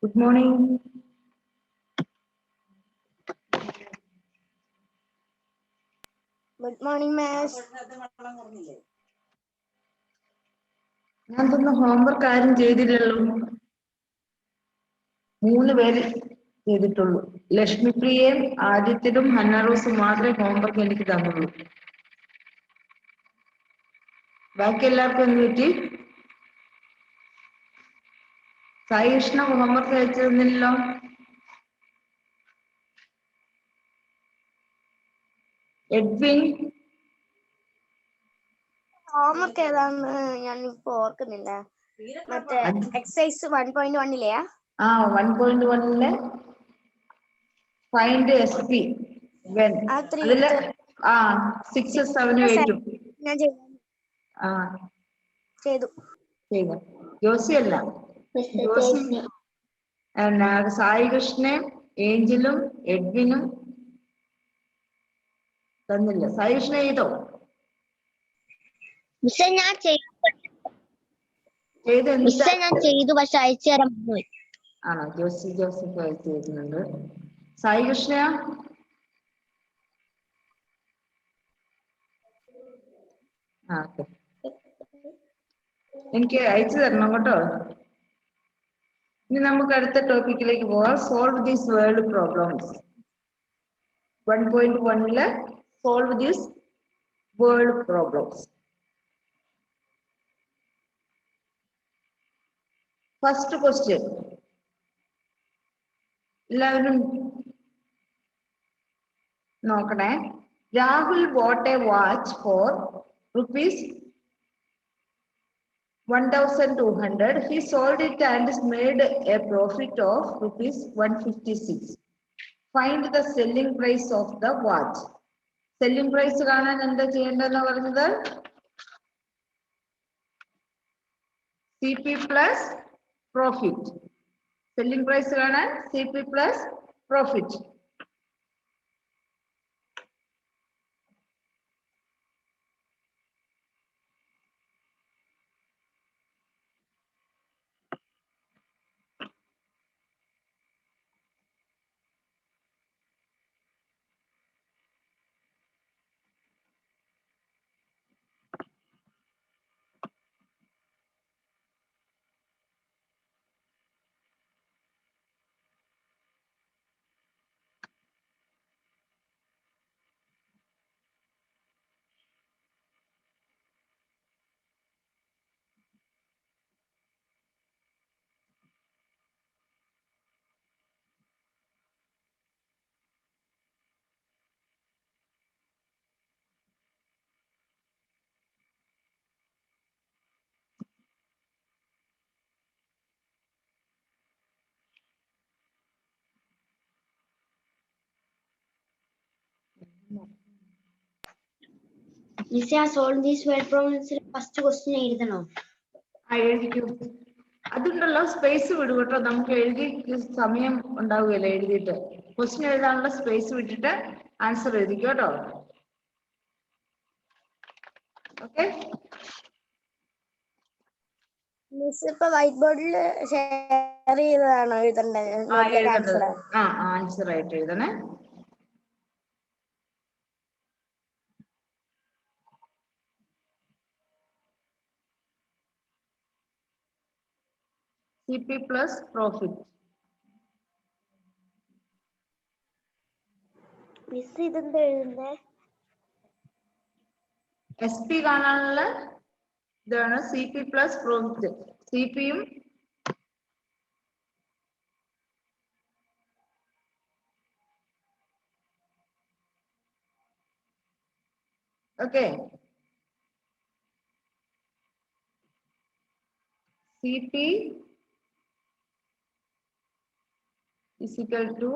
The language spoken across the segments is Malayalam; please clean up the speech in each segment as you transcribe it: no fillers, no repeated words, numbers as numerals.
Good morning. Good morning, Miss. ഞാൻ തന്ന ഹോംവർക്ക് ആരും ചെയ്തില്ലല്ലോ. 3 പേര് ചെയ്തിട്ടുള്ളൂ. ലക്ഷ്മിപ്രിയയും ആദിത്യനും ഹന്നാറോസും മാത്രമേ ഹോംവർക്ക് എനിക്ക് തന്നുള്ളൂ. ബാക്കി എല്ലാവർക്കും എന്ത് പറ്റി? സായി കൃഷ്ണ ഹോംവർക്ക് അയച്ചു തന്നില്ലല്ലോ. എഡ്വിൻ ഹോംവർക്ക് ഏതാന്ന് ഞാനിപ്പോ ഓർക്കുന്നില്ല. മറ്റേ എക്സസൈസ് 1.1 1.1 ഫൈൻഡ് SP വെൻ അതില് 6, 7, 8 ഞാൻ ചെയ്തു. ജോസി അല്ല, ജോസി സായി കൃഷ്ണയും ഏഞ്ചലും എഡ്വിനും തന്നില്ല. സായി കൃഷ്ണ ചെയ്തോ? ഞാൻ ചെയ്തു, പക്ഷെ അയച്ചു തരാൻ പോയി. ആണോ? ജോസിക്ക് അയച്ചു തരുന്നുണ്ട്. സായി കൃഷ്ണ എനിക്ക് അയച്ചു തരണം കേട്ടോ. ഇനി നമുക്ക് അടുത്ത ടോപ്പിക്കിലേക്ക് പോവാം. Solve these world problems. 1.1 solve these world problems. First question എല്ലാവരും നോക്കണേ. Rahul bought a watch for ₹1,200. He sold it and made a profit of ₹156. Find the selling price of the watch. Selling price കാണാൻ എന്താ ചെയ്യേണ്ടതെന്ന് പറഞ്ഞത്? CP plus profit. Selling price കാണാൻ CP plus profit. Solve these world പ്രോബ്ലംസിൽ ഫസ്റ്റ് ക്വസ്റ്റ്യൻ എഴുതണോ? എഴുതിക്കൂ. അതുണ്ടല്ലോ, സ്പേസ് വിടും കേട്ടോ. നമുക്ക് എഴുതി സമയം ഉണ്ടാവുകയല്ലോ എഴുതിയിട്ട്. ക്വസ്റ്റ്യൻ എഴുതാനുള്ള സ്പേസ് വിട്ടിട്ട് ആൻസർ എഴുതിക്കോ കേട്ടോ. ഓക്കെ. മിസ് ഇപ്പൊ വൈറ്റ് ബോർഡിൽ ഷെയർ ചെയ്തതാണോ എഴുതേണ്ടത്? ആൻസർ ആയിട്ട് എഴുതണേ. CP plus profit. മിസ് ഇതെന്താ എഴുതുന്നേ? SP കാണാനുള്ള ഇതാണ് CP plus profit. CPയും okay. CP is equal to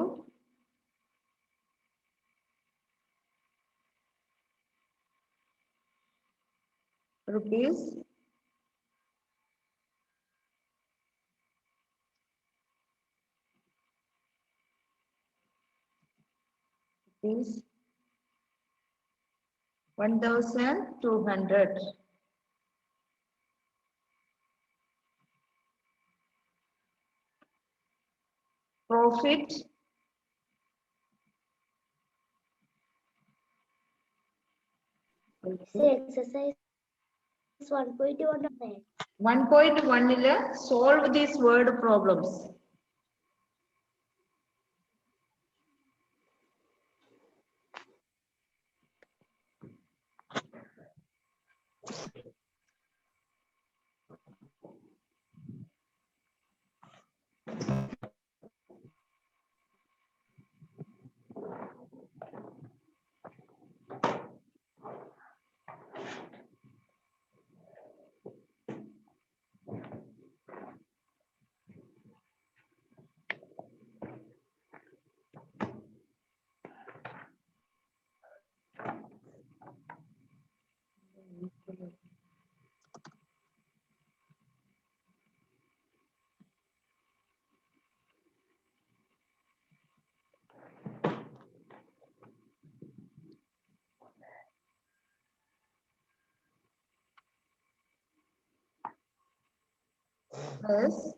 rupees $1,200. profit exercise 1.1. 1.1 solve these word problems. Plus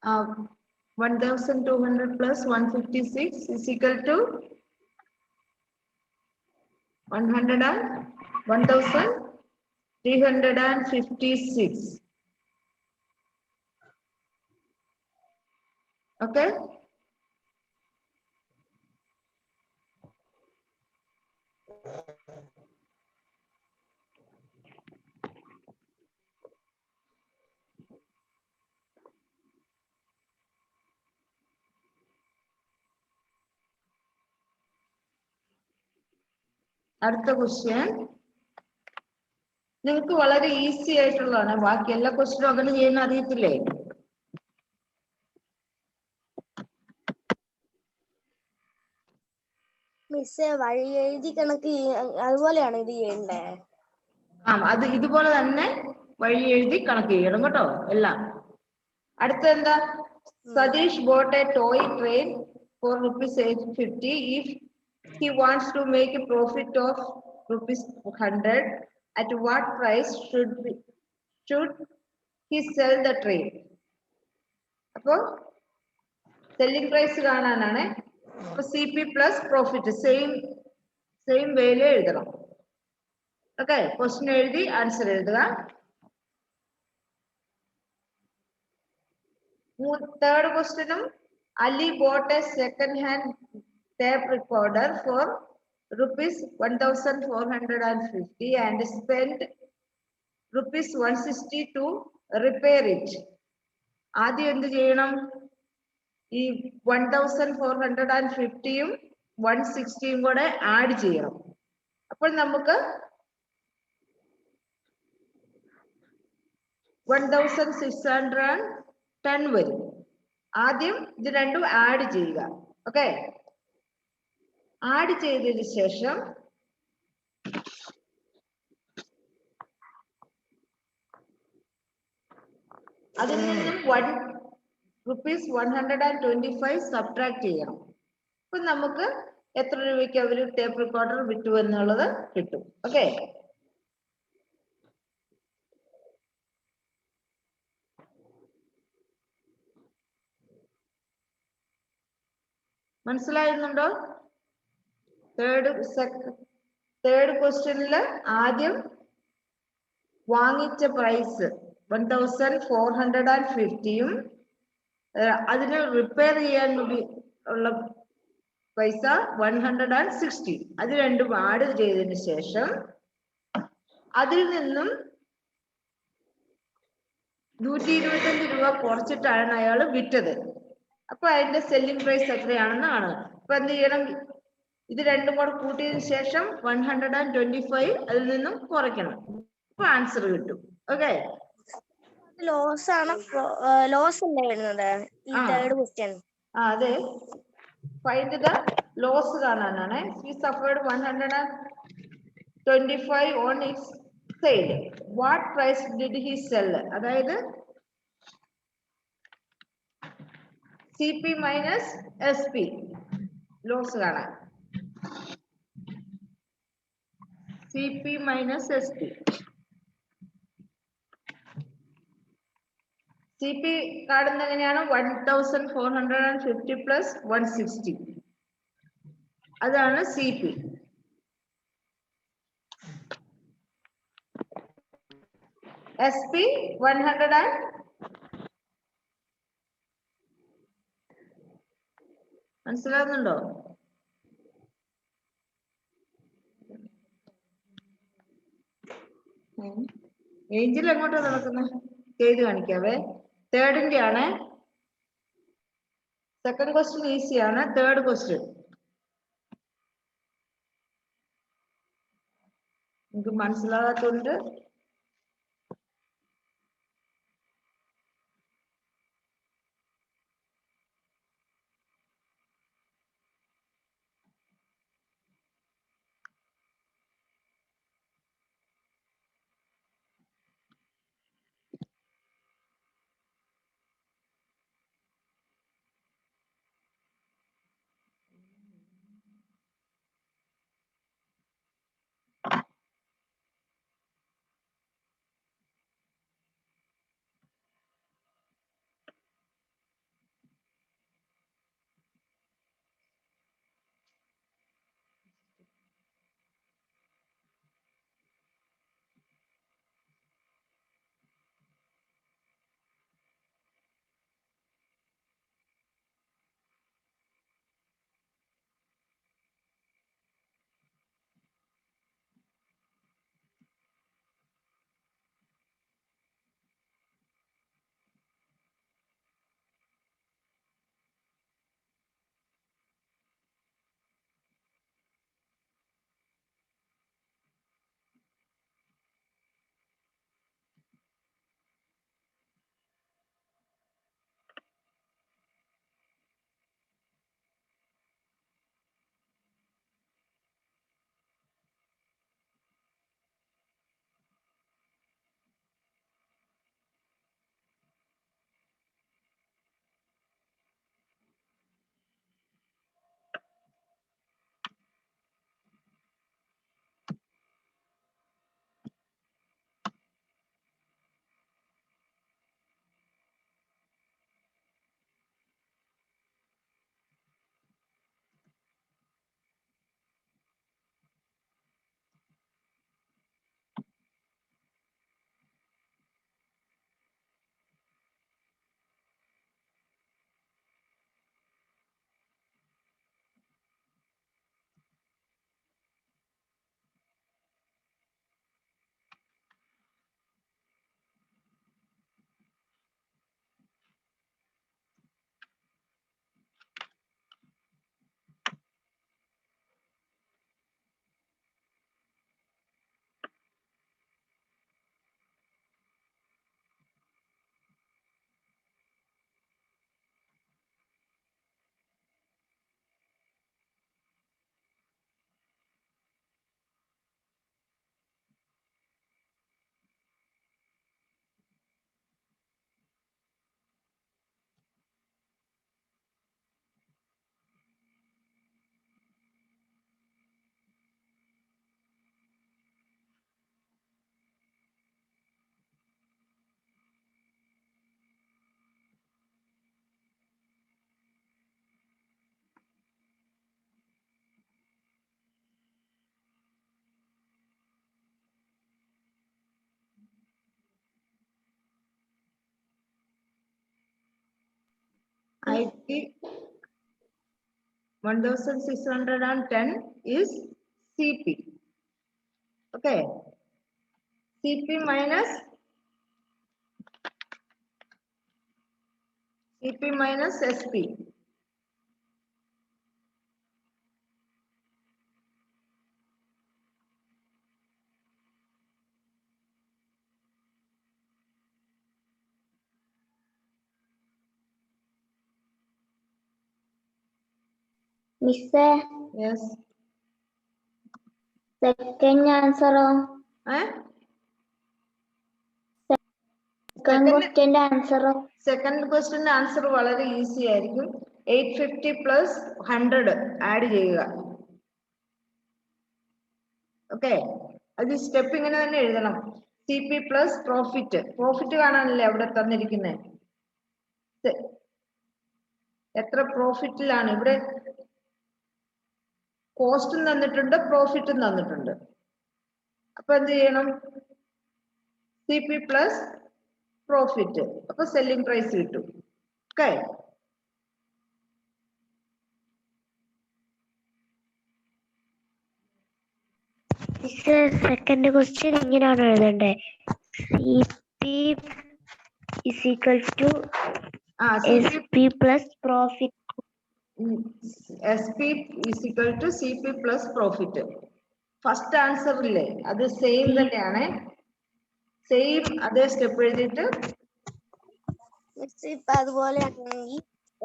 uh, 1200 plus 156 is equal to 1356. Okay. അടുത്ത ക്വസ്റ്റ്യൻ നിങ്ങൾക്ക് വളരെ ഈസി ആയിട്ടുള്ളതാണ്. ബാക്കി എല്ലാ ക്വസ്റ്റ്യനും അങ്ങനെ ചെയ്യുന്ന അറിയത്തില്ലേ? മിസ്സേ വഴി എഴുതി കണക്ക് അതുപോലെയാണ് ഇത് ചെയ്യണ്ടേ? അത് ഇതുപോലെ തന്നെ വഴി എഴുതി കണക്ക് ചെയ്യണം കേട്ടോ എല്ലാം. അടുത്ത എന്താ? Satish bought a toy train for ₹850. If he wants to make a profit of ₹100, at what price should he sell the train? അപ്പോ സെല്ലിംഗ് പ്രൈസ് കാണാനാണ്. അപ്പൊ CP പ്ലസ് പ്രോഫിറ്റ് സെയിം വേയിൽ എഴുതണം. ഓക്കെ, ക്വസ്റ്റ്യൻ എഴുതി ആൻസർ എഴുതുക. തേർഡ് ക്വസ്റ്റ്യനും Ali bought a second-hand tape recorder for ₹1,450 and spent ₹160 to repair it. ആദ്യം എന്ത് ചെയ്യണം? ഈ 1,450യും 160യും കൂടെ ആഡ് ചെയ്യണം. അപ്പോൾ നമുക്ക് 1,610 വരും. ആദ്യം ഇത് രണ്ടും ആഡ് ചെയ്യുക. ഓക്കെ, ആഡ് ചെയ്തതിന് ശേഷം അതിൽ നിന്നും ₹125 സബ്ട്രാക്ട് ചെയ്യണം. അപ്പൊ നമുക്ക് എത്ര രൂപയ്ക്ക് അവർ ടേപ്പ് റെക്കോർഡർ വിറ്റു എന്നുള്ളത് കിട്ടും. ഓക്കെ, മനസ്സിലായിരുന്നുണ്ടോ? തേർഡ് ക്വസ്റ്റ്യനില് ആദ്യം വാങ്ങിച്ച പ്രൈസ് 1,450യും അതിന് റിപ്പയർ ചെയ്യാൻ ഉള്ള പൈസ 160. അത് രണ്ടും ആഡ് ചെയ്തതിന് ശേഷം അതിൽ നിന്നും 125 രൂപ കുറച്ചിട്ടാണ് അയാൾ വിറ്റത്. അപ്പൊ അതിന്റെ സെല്ലിംഗ് പ്രൈസ് എത്രയാണെന്ന് കാണുക. അപ്പൊ എന്ത് ചെയ്യണം? ഇത് രണ്ടും കൂടെ കൂട്ടിയതിനു ശേഷം 125 അതിൽ നിന്നും കുറയ്ക്കണം. അപ്പൊ ആൻസർ കിട്ടും. ഓക്കെ, ലോസ് ആണ് ലോസ് അല്ലേ വരുന്നത് ഈ തേർഡ് ക്വസ്റ്റ്യൻ? അതെ, ഫൈൻഡ് ദ ലോസ് കാണാനാണ്. He suffered 125 on its sale. What price did he sell? അതായത് C P minus S P loss കാണാൻ. C P minus S P. C P കാണുന്നത് എങ്ങനെയാണ്? 1450 പ്ലസ് 160, അതാണ് സി പി. എസ് പി 100 മനസ്സിലാകുന്നുണ്ടോ? ഏഞ്ചൽ എങ്ങോട്ടാ നടക്കുന്നത്? ചെയ്ത് കാണിക്കാവേ. തേർഡിന്റെ ആണ്. സെക്കൻഡ് ക്വസ്റ്റ്യൻ ഈസിയാണ്. തേർഡ് ക്വസ്റ്റ്യൻ നിങ്ങൾക്ക് മനസ്സിലാകാത്തോണ്ട് IT 1610 is CP. Okay. CP minus CP minus SP. Miss, Yes. second answer. Eh? Second question answer. Second question answer വളരെ ഈസി ആയിരിക്കും. 850 plus 100 ആഡ് ചെയ്യുക. ഓക്കെ, അത് സ്റ്റെപ്പ് ഇങ്ങനെ തന്നെ എഴുതണം. CP plus profit. പ്രോഫിറ്റ് കാണാനല്ലേ അവിടെ തന്നിരിക്കുന്നത്. എത്ര പ്രോഫിറ്റിലാണ് ഇവിടെ? കോസ്റ്റും തന്നിട്ടുണ്ട്, പ്രോഫിറ്റും തന്നിട്ടുണ്ട്. അപ്പൊ എന്ത് ചെയ്യണം? CP plus profit. അപ്പൊ സെല്ലിംഗ് പ്രൈസ് കിട്ടും. ഓക്കെ, സെക്കൻഡ് ക്വസ്റ്റ്യൻ എങ്ങനെയാണ് എഴുതണ്ടേ? CP is equal to SP plus profit. SP is equal to CP plus profit. First answer ഇല്ലേ, അത് സെയിം തന്നെയാണ്. സെയിം അതേ സ്റ്റെപ്പ് എഴുതിയിട്ട് ഇപ്പൊ അതുപോലെയാണെങ്കിൽ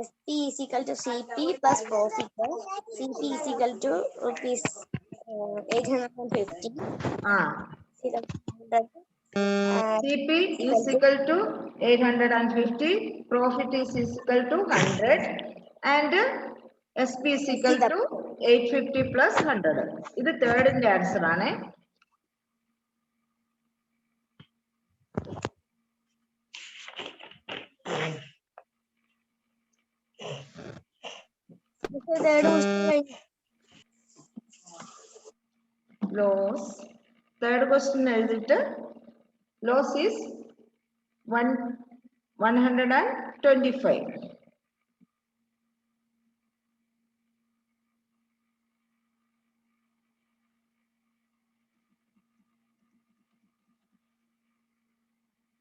SP is equal to CP plus profit. CP is equal to rupees 850. CP is equal to 850, profit is equal to 100, and SP is equal to 850 plus 100. ഇത് തേർഡിന്റെ ആൻസർ ആണ്. Loss. Third question എഴുതിട്ട് loss is 125.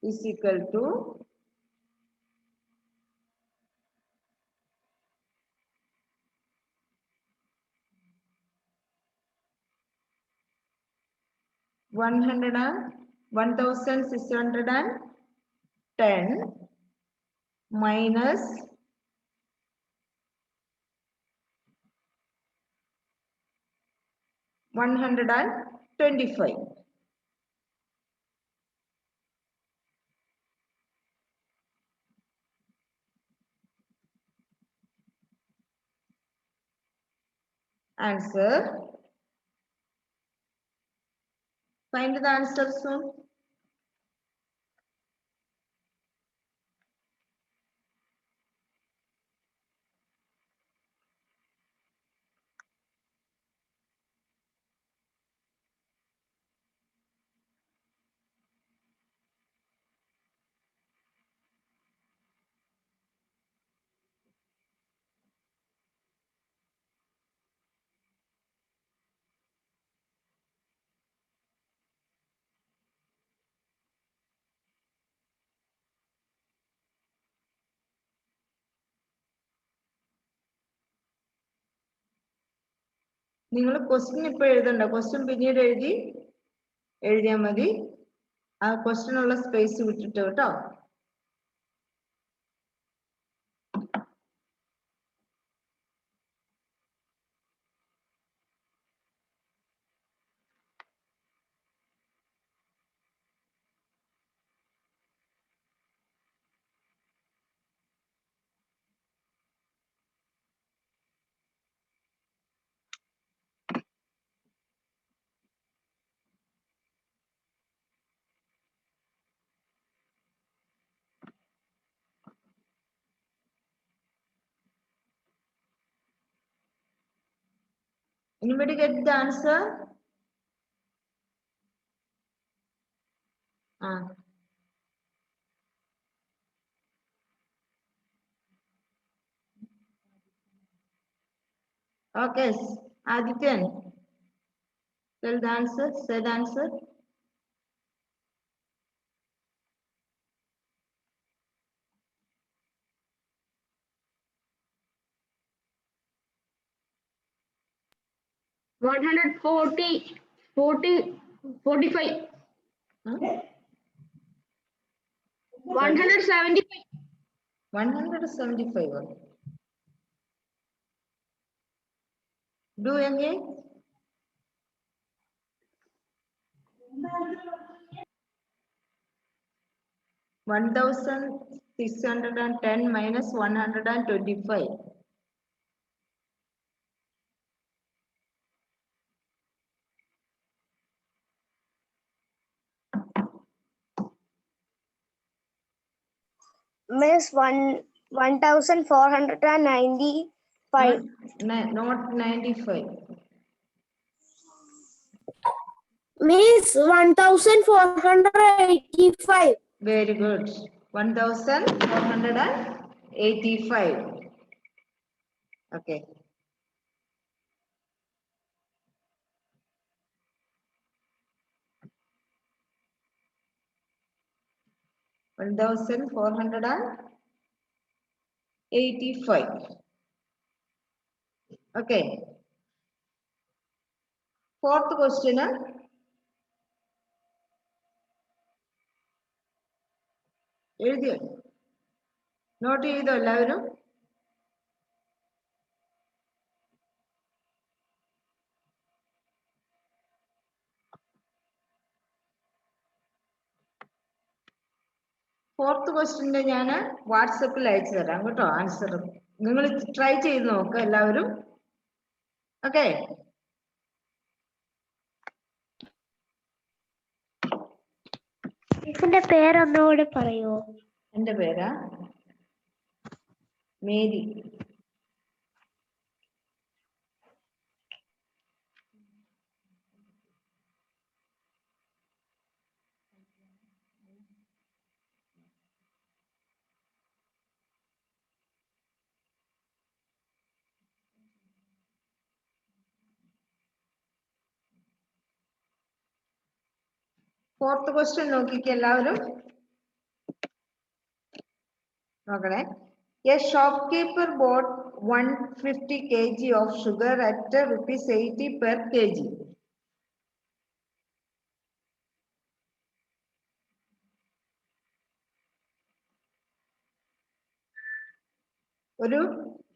is equal to 1610 minus 125. Answer. Find the answer soon. നിങ്ങൾ ക്വസ്റ്റ്യൻ ഇപ്പൊ എഴുതണ്ട, ക്വസ്റ്റ്യൻ പിന്നീട് എഴുതിയാൽ മതി. ആ ക്വസ്റ്റ്യൻ ഉള്ള സ്പേസ് വിട്ടിട്ട് കേട്ടോ. Anybody get the answer? Okay, Adityan, tell the answer, say the answer. 140, 40, 45, 175. 175. Do again. 1610 minus 125. Miss 1495. Not 95. Miss 1485. Very good. 1485. Okay. $1,485. Okay. Fourth question. എഴുതിയോ? നോട്ട് ചെയ്തോ എല്ലാവരും? ഫോർത്ത് ക്വസ്റ്റ്യന്റെ ഞാൻ വാട്സപ്പിൽ അയച്ചു തരാം കേട്ടോ, ആൻസർ. നിങ്ങൾ ട്രൈ ചെയ്ത് നോക്കുക എല്ലാവരും. ഓക്കെ. മിസ്സിന്റെ പേരൊന്നുകൂടി പറയോ? എന്റെ പേരാ മേരി. ഫോർത്ത് ക്വസ്റ്റ്യൻ നോക്കിക്കേ എല്ലാവരും. നോക്കണേ. A shopkeeper bought 150 kg of sugar at ₹80 per kg. ഒരു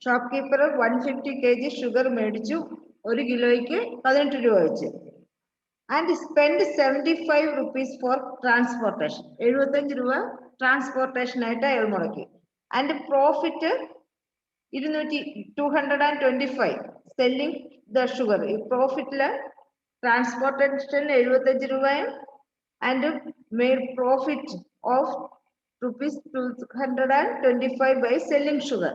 ഷോപ്പ് കീപ്പർ 150 kg ഷുഗർ മേടിച്ചു, 1 കിലോയ്ക്ക് 18 രൂപ വെച്ച്. And spend 75 rupees for transportation. 75 രൂപ ട്രാൻസ്പോർട്ടേഷൻ ആയിട്ട് അയാൾ മുടക്കി. And profit 225 selling the sugar. ഈ പ്രോഫിറ്റില് ട്രാൻസ്പോർട്ടേഷൻ 75 രൂപയും and made profit of ₹225 by selling sugar.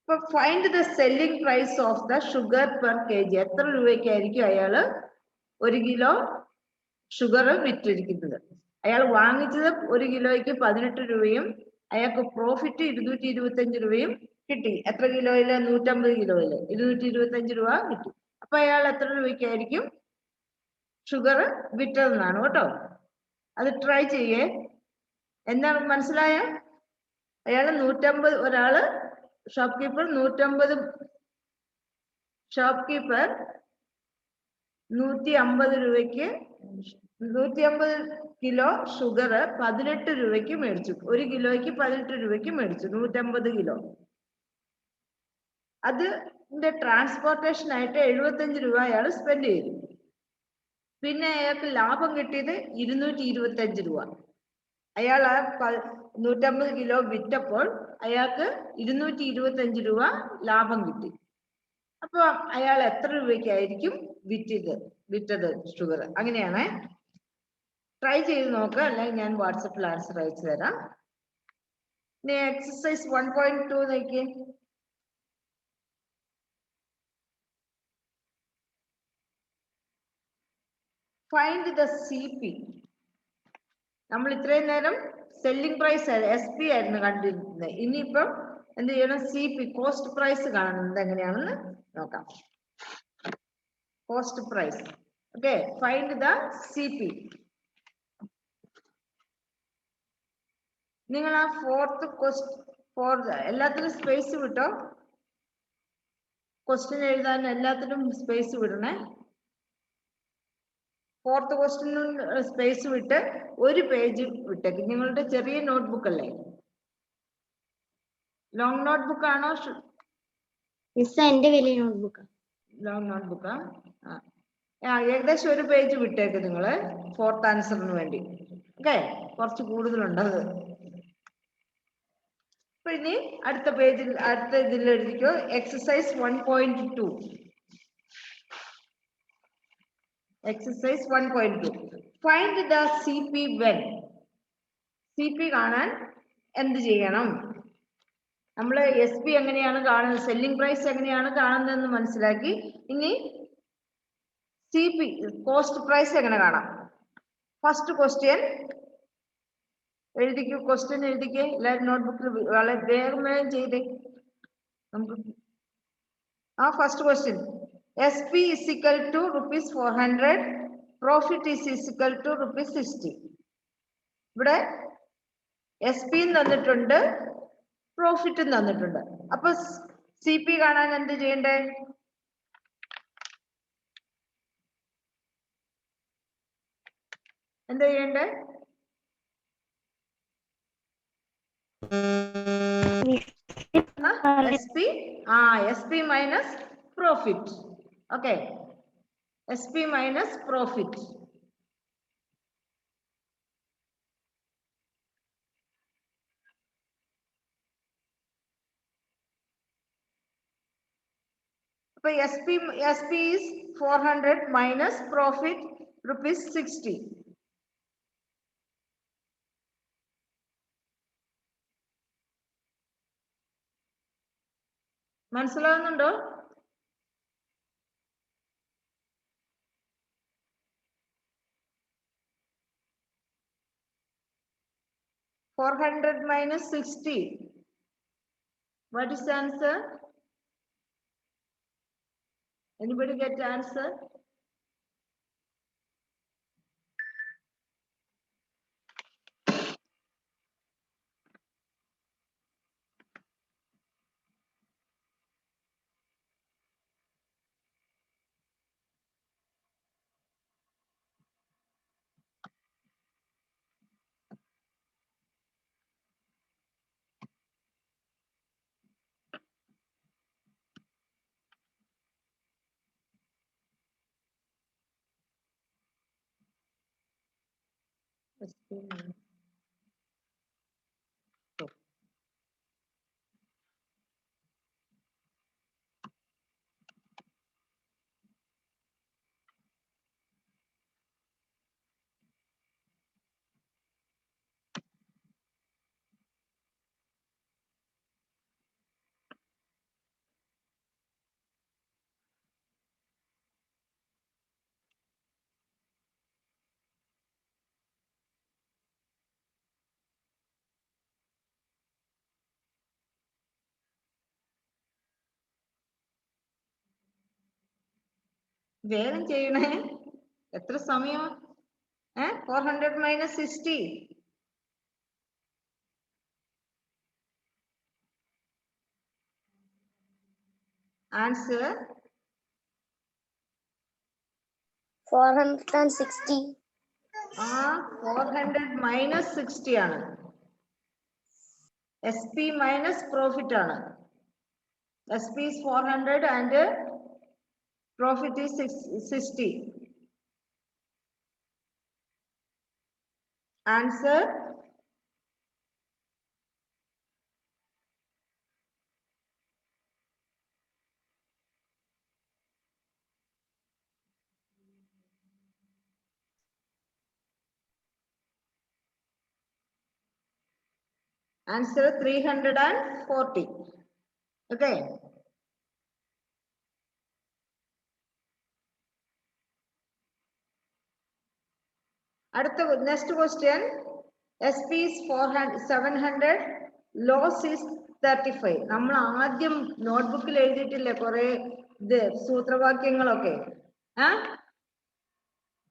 So find the selling price of the sugar per kg. എത്ര രൂപയ്ക്കായിരിക്കും അയാള് 1 കിലോ ഷുഗർ വിറ്റിരിക്കുന്നത്? അയാൾ വാങ്ങിച്ചത് 1 കിലോയ്ക്ക് 18 രൂപയും അയാൾക്ക് പ്രോഫിറ്റ് 225 രൂപയും കിട്ടി. എത്ര കിലോയില്? 150 കിലോയില് 225 രൂപ കിട്ടി. അപ്പൊ അയാൾ എത്ര രൂപയ്ക്കായിരിക്കും ഷുഗർ വിറ്റതെന്നാണ് കേട്ടോ. അത് ട്രൈ ചെയ്യേ. എന്താണ് മനസ്സിലായോ? അയാള് 150, ഒരാള് ഷോപ്പ് കീപ്പർ 150 രൂപയ്ക്ക് 150 കിലോ ഷുഗർ 18 രൂപയ്ക്ക് മേടിച്ചു. 1 കിലോയ്ക്ക് 18 രൂപയ്ക്ക് മേടിച്ചു 150 കിലോ. അതിന്റെ ട്രാൻസ്പോർട്ടേഷൻ ആയിട്ട് 75 രൂപ അയാൾ സ്പെൻഡ് ചെയ്തു. പിന്നെ അയാൾക്ക് ലാഭം കിട്ടിയത് 225 രൂപ. അയാൾ ആ 150 കിലോ വിറ്റപ്പോൾ അയാൾക്ക് 225 രൂപ ലാഭം കിട്ടി. അപ്പൊ അയാൾ എത്ര രൂപയ്ക്കായിരിക്കും വിറ്റത് ഷുഗർ? അങ്ങനെയാണ്. ട്രൈ ചെയ്ത് നോക്കുക, അല്ലെങ്കിൽ ഞാൻ വാട്സപ്പിൽ ആൻസർ അയച്ചു തരാം. ഇനി എക്സസൈസ് 1.2 നോക്കി. Find the CP. നമ്മൾ ഇത്രയും നേരം സെല്ലിംഗ് പ്രൈസ് SP ആയിരുന്നു കണ്ടിരുന്നത്. ഇനിയിപ്പം എന്ത് ചെയ്യണം? CP, കോസ്റ്റ് പ്രൈസ് കാണുന്നത് എങ്ങനെയാണെന്ന് നോക്കാം. Cost price. Okay. Find the CP. നിങ്ങൾ ആ ഫോർത്ത് എല്ലാത്തിനും സ്പേസ് വിട്ടോ. ക്വസ്റ്റ്യൻ എഴുതാൻ എല്ലാത്തിനും സ്പേസ് വിടണേ. ഫോർത്ത് ക്വസ്റ്റ്യനും സ്പേസ് വിട്ട് ഒരു പേജ് വിട്ടേക്ക്. നിങ്ങളുടെ ചെറിയ നോട്ട്ബുക്ക് അല്ലേ? ലോങ് നോട്ട്ബുക്ക് ആണോ? മിസ് എന്റെ വലിയ നോട്ട്ബുക്ക്. ലോങ് നോട്ട്ബുക്കാ? ഏകദേശം ഒരു പേജ് വിട്ടേക്ക് നിങ്ങള് ഫോർത്ത് ആൻസറിന് വേണ്ടി. ഓക്കെ, കുറച്ച് കൂടുതലുണ്ട് അത്. അപ്പൊ ഇനി അടുത്ത പേജിൽ അടുത്ത ഇതിൽ എഴുതിക്കോ. Exercise 1.2. Exercise 1.2. Find the CP when. CP കാണാൻ എന്ത് ചെയ്യണം? നമ്മൾ SP എങ്ങനെയാണ് കാണുന്നത്, സെല്ലിംഗ് പ്രൈസ് എങ്ങനെയാണ് കാണുന്നതെന്ന് മനസ്സിലാക്കി. ഇനി CP കോസ്റ്റ് പ്രൈസ് എങ്ങനെ കാണാം? ഫസ്റ്റ് ക്വസ്റ്റ്യൻ എഴുതിക്കൂ. ക്വസ്റ്റ്യൻ എഴുതിക്കേ എല്ലാവരും നോട്ട്ബുക്കിൽ. വളരെ വേഗം ചെയ്തേ നമുക്ക്. First question. SP is equal to ₹400. Profit is equal to ₹60. ഇവിടെ SP തന്നിട്ടുണ്ട്, പ്രോഫിറ്റും തന്നിട്ടുണ്ട്. അപ്പൊ CP കാണാൻ എന്ത് ചെയ്യണ്ടേ? എന്താ ചെയ്യണ്ടേ? SP minus profit. Okay, SP minus profit. അപ്പൊ SP is 400 മൈനസ് പ്രോഫിറ്റ് ₹60. മനസ്സിലാവുന്നുണ്ടോ? $400 minus 60. What is the answer? Anybody get the answer? വേഗം ചെയ്യണേ. എത്ര സമയം? 400 minus 60. Answer 460. 400 minus 60 ആണ്. SP minus profit ആണ്. SP is 400 and profit is 60. Answer answer 340. Okay. അടുത്ത next question. SP is 700. Loss is 35. നമ്മൾ ആദ്യം നോട്ട്ബുക്കിൽ എഴുതിയിട്ടില്ലേ കുറെ സൂത്രവാക്യങ്ങളൊക്കെ?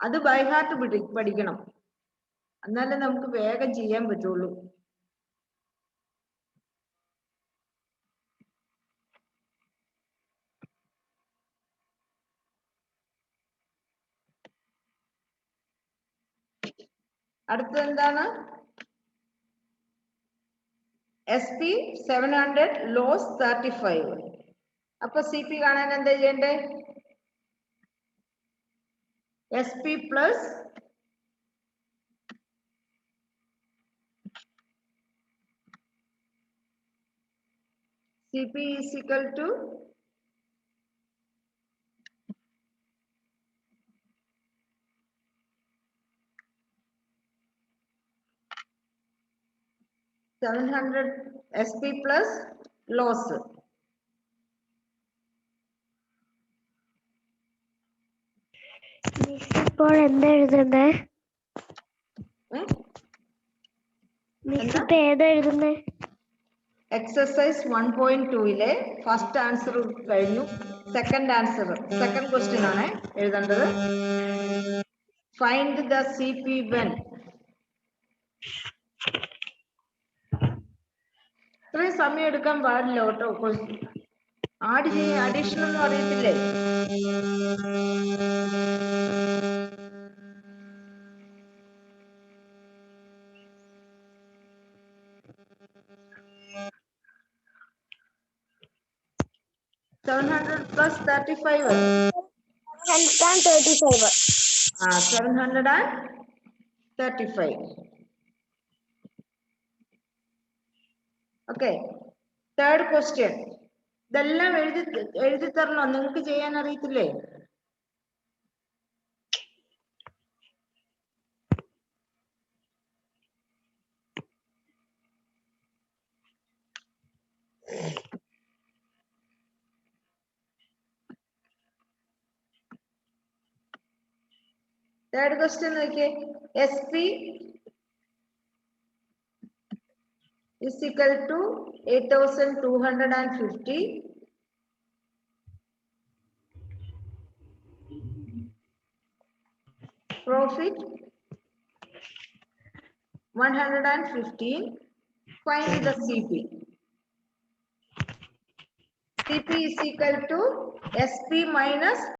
അത് ബൈ ഹാർട്ട് പഠിക്കണം, എന്നാലേ നമുക്ക് വേഗം ചെയ്യാൻ പറ്റുള്ളൂ. അടുത്തത് എന്താണ്? SP 700 loss 35. അപ്പൊ CP കാണാൻ എന്താ ചെയ്യണ്ടേ? SP plus CP is equal to $700 SP plus loss. ഇപ്പോൾ എന്താ എഴുതണ്ടേ? മിസ് ഇപ്പൊ ഏതാ എഴുതുന്നേ? എക്സസൈസ് 1.2 ഫസ്റ്റ് ആൻസർ കഴിഞ്ഞു. സെക്കൻഡ് ക്വസ്റ്റ്യൻ ആണ് എഴുതേണ്ടത്. Find the CP when. ഇത്രയും സമയം എടുക്കാൻ പാടില്ല കേട്ടോ. അഡീഷൻ ഒന്നും അറിയത്തില്ലേ? $700 plus 35. 735. 735. Okay. Third question. ഇതെല്ലാം എഴുതി തരണോ? നിങ്ങൾക്ക് ചെയ്യാൻ അറിയത്തില്ലേ? Third question നോക്കിയേ. SP is equal to 8,250. Profit 115. Find the CP. CP is equal to SP minus